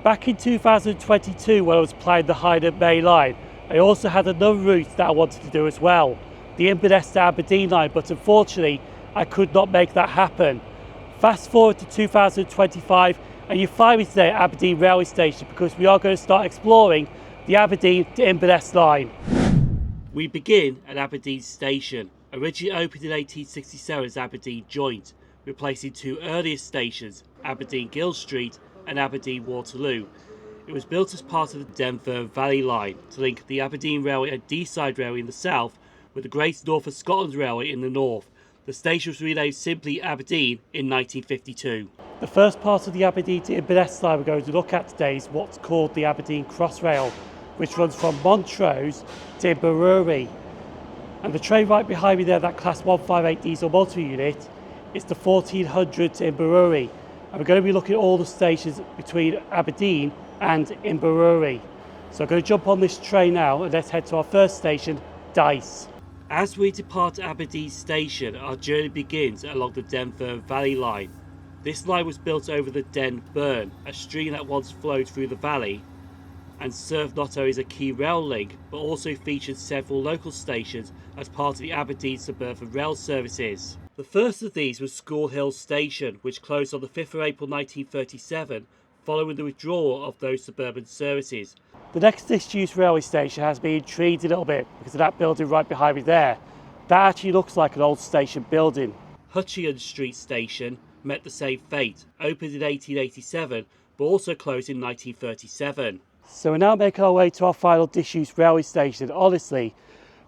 Back in 2022 when I was planning the Highland Main Line, I also had another route that I wanted to do as well, the Inverness to Aberdeen line, but unfortunately I could not make that happen. Fast forward to 2025 and you find me today at Aberdeen railway station because we are going to start exploring the Aberdeen to Inverness line. We begin at Aberdeen station, originally opened in 1867 as Aberdeen Joint, replacing two earlier stations, Aberdeen Gill Street and Aberdeen Waterloo. It was built as part of the Inverurie Valley Line to link the Aberdeen Railway and Deeside Railway in the south with the Great North of Scotland Railway in the north. The station was renamed simply Aberdeen in 1952. The first part of the Aberdeen to Inverness line we're going to look at today is what's called the Aberdeen Crossrail, which runs from Montrose to Inverurie. And the train right behind me there, that Class 158 diesel multi-unit, is the 1400 to Inverurie. And we're going to be looking at all the stations between Aberdeen and Inverurie. So I'm going to jump on this train now and let's head to our first station, Dice. As we depart Aberdeen station, our journey begins along the Inverurie Valley Line. This line was built over the Den Burn, a stream that once flowed through the valley and served not only as a key rail link but also featured several local stations as part of the Aberdeen suburban rail services. The first of these was School Hill Station, which closed on the 5th of April 1937 following the withdrawal of those suburban services. The next disused railway station has me intrigued a little bit because of that building right behind me there. That actually looks like an old station building. Hutchinson Street Station met the same fate, opened in 1887 but also closed in 1937. So we're now making our way to our final disused railway station. Honestly,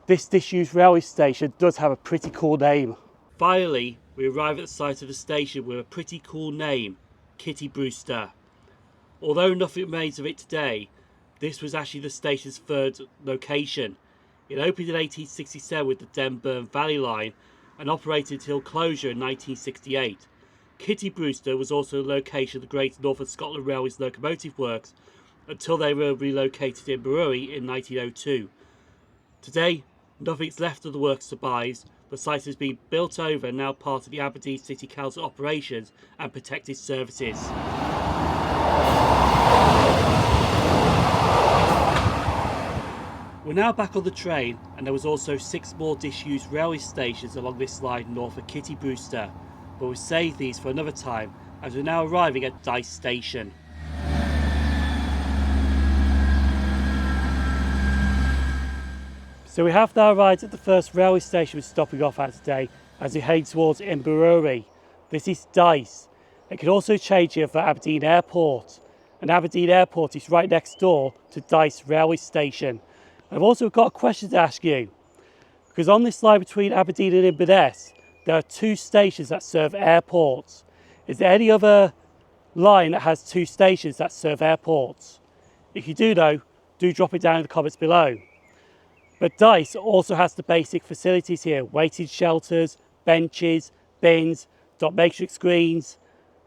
this disused railway station does have a pretty cool name. Finally, we arrive at the site of the station with a pretty cool name, Kitty Brewster. Although nothing remains of it today, this was actually the station's third location. It opened in 1867 with the Denburn Valley Line and operated until closure in 1968. Kitty Brewster was also the location of the Great North of Scotland Railway's locomotive works until they were relocated in Inverurie in 1902. Today, nothing's left of the works survives. The site has been built over and now part of the Aberdeen City Council operations and protected services. We're now back on the train and there was also 6 more disused railway stations along this line north of Kitty Brewster, but we'll save these for another time as we're now arriving at Dice Station. So we have now arrived at the first railway station we're stopping off at today as we head towards Inverurie. This is Dice. It can also change here for Aberdeen Airport. And Aberdeen Airport is right next door to Dice railway station. I've also got a question to ask you, because on this line between Aberdeen and Inverness, there are 2 stations that serve airports. Is there any other line that has 2 stations that serve airports? If you do know, do drop it down in the comments below. But Dice also has the basic facilities here, waiting shelters, benches, bins, dot matrix screens,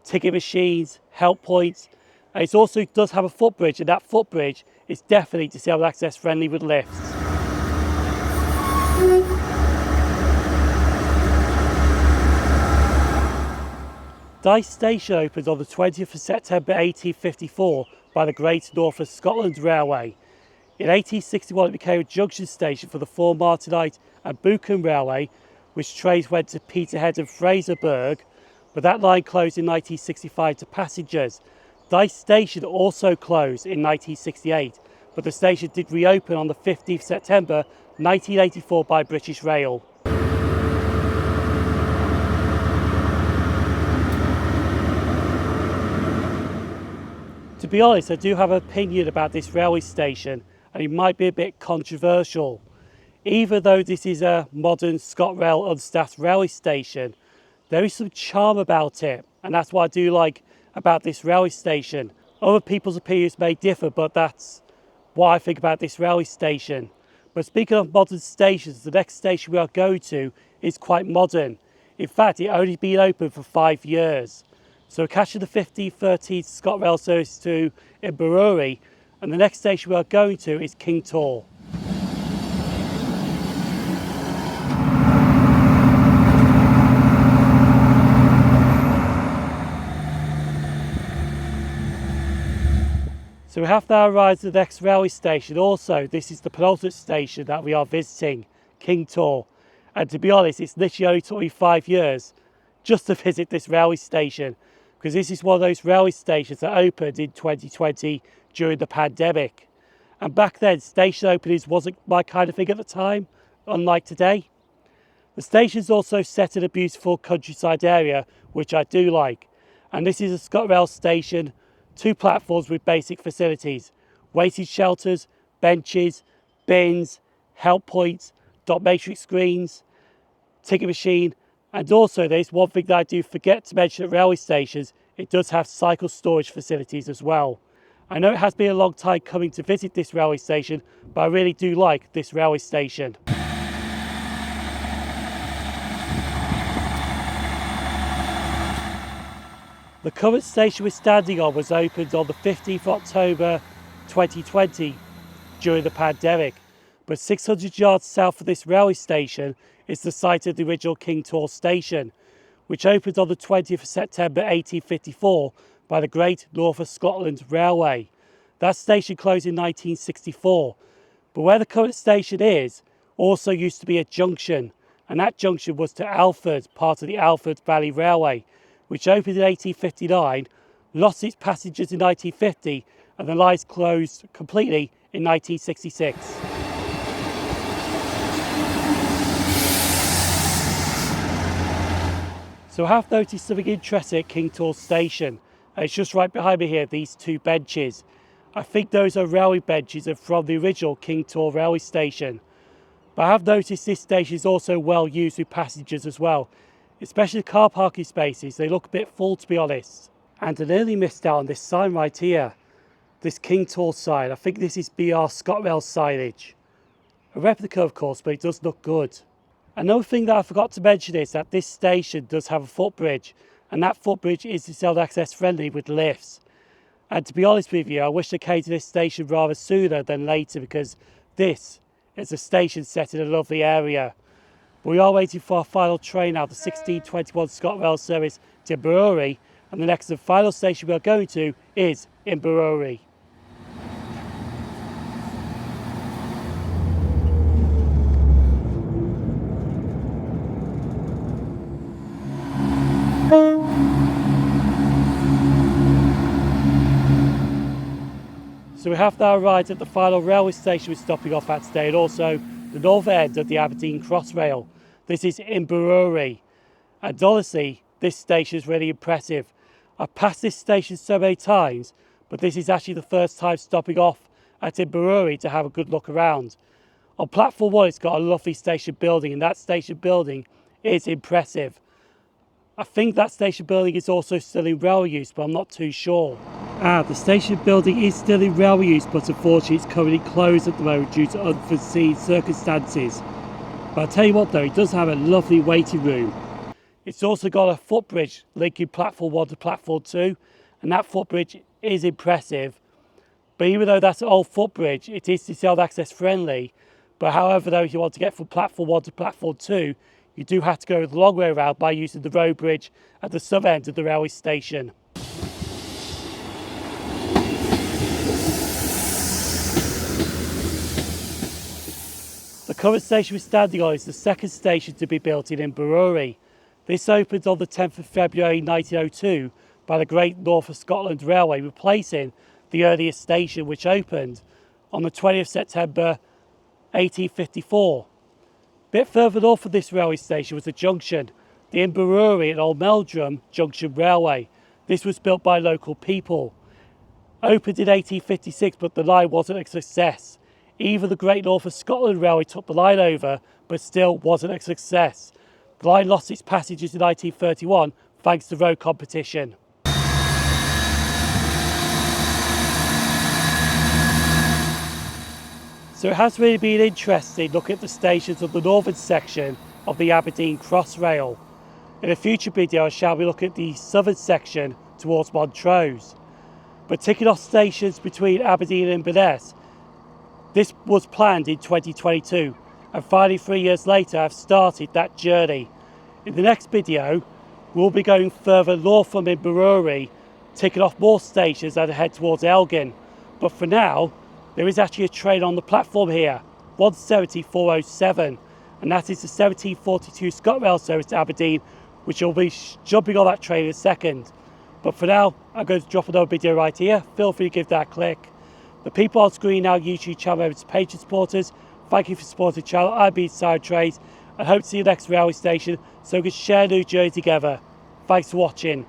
ticket machines, help points. And it also does have a footbridge, and that footbridge is definitely disabled access friendly with lifts. Dice Station opened on the 20th of September 1854 by the Great North of Scotland Railway. In 1861 it became a junction station for the Four Martinite and Buchan Railway, which trains went to Peterhead and Fraserburgh, but that line closed in 1965 to passengers. Dice Station also closed in 1968, but the station did reopen on the 15th September 1984 by British Rail. To be honest, I do have an opinion about this railway station, and it might be a bit controversial. Even though this is a modern ScotRail unstaffed railway station, there is some charm about it, and that's what I do like about this railway station. Other people's opinions may differ, but that's what I think about this railway station. But speaking of modern stations, the next station we are going to is quite modern. In fact, it only been open for 5 years. So we're catching the 1513 ScotRail service to Inverurie, and the next station we are going to is Kingtor. So we have now arrived at the next railway station. Also, this is the penultimate station that we are visiting, Kingtor. And to be honest, it's literally only took me 5 years just to visit this railway station, because this is one of those railway stations that opened in 2020 during the pandemic. And back then, station openings wasn't my kind of thing at the time, unlike today. The station is also set in a beautiful countryside area, which I do like. And this is a ScotRail station, 2 platforms with basic facilities, waiting shelters, benches, bins, help points, dot matrix screens, ticket machine, and also there's one thing that I do forget to mention at railway stations, it does have cycle storage facilities as well. I know it has been a long time coming to visit this railway station, but I really do like this railway station. The current station we're standing on was opened on the 15th of October 2020 during the pandemic, but 600 yards south of this railway station is the site of the original Kingtor station, which opened on the 20th of September 1854 by the Great North of Scotland Railway. That station closed in 1964, but where the current station is also used to be a junction, and that junction was to Alford, part of the Alford Valley Railway, which opened in 1859, lost its passengers in 1950, and the lines closed completely in 1966. So I have noticed something interesting at Kingtor station, and it's just right behind me here, these 2 benches. I think those are railway benches and from the original Kingtor railway station. But I have noticed this station is also well used with passengers as well, especially the car parking spaces. They look a bit full, to be honest. And I nearly missed out on this sign right here, this Kingtor sign. I think this is BR ScotRail signage. A replica, of course, but it does look good. Another thing that I forgot to mention is that this station does have a footbridge, and that footbridge is disabled access friendly with lifts. And to be honest with you, I wish I came to this station rather sooner than later, because this is a station set in a lovely area. But we are waiting for our final train now, the 1621 ScotRail service to Inverurie, and the next and final station we are going to is Inverurie. So we have now arrived at the final railway station we're stopping off at today, and also the north end of the Aberdeen Crossrail. This is Inverurie, and honestly, this station is really impressive. I've passed this station so many times, but this is actually the first time stopping off at Inverurie to have a good look around. On platform 1, it's got a lovely station building, and that station building is impressive. I think that station building is also still in railway use, but I'm not too sure. The station building is still in railway use, but unfortunately it's currently closed at the moment due to unforeseen circumstances. But I'll tell you what though, it does have a lovely waiting room. It's also got a footbridge linking platform 1 to platform 2, and that footbridge is impressive. But even though that's an old footbridge, it is disabled access friendly. But however though, if you want to get from platform 1 to platform 2, you do have to go the long way around by using the road bridge at the south end of the railway station. The current station we're standing on is the second station to be built in Inverurie. This opened on the 10th of February 1902 by the Great North of Scotland Railway, replacing the earlier station which opened on the 20th of September 1854. A bit further north of this railway station was a junction, the Inverurie and Old Meldrum Junction Railway. This was built by local people. Opened in 1856, but the line wasn't a success. Even the Great North of Scotland Railway took the line over, but still wasn't a success. The line lost its passengers in 1931 thanks to road competition. So it has really been interesting looking at the stations of the northern section of the Aberdeen Crossrail. In a future video I shall be looking at the southern section towards Montrose. But ticking off stations between Aberdeen and Inverness, this was planned in 2022, and finally 3 years later I've started that journey. In the next video we'll be going further north from Inverurie, ticking off more stations and head towards Elgin. But for now, there is actually a train on the platform here, 17407, and that is the 1742 ScotRail service to Aberdeen, which will be jumping on that train in a second. But for now, I'm going to drop another video right here. Feel free to give that a click. The people on screen now, YouTube channel members, Patreon supporters, thank you for supporting the channel. I've been SimOnTrains, and hope to see you next railway station so we can share a new journey together. Thanks for watching.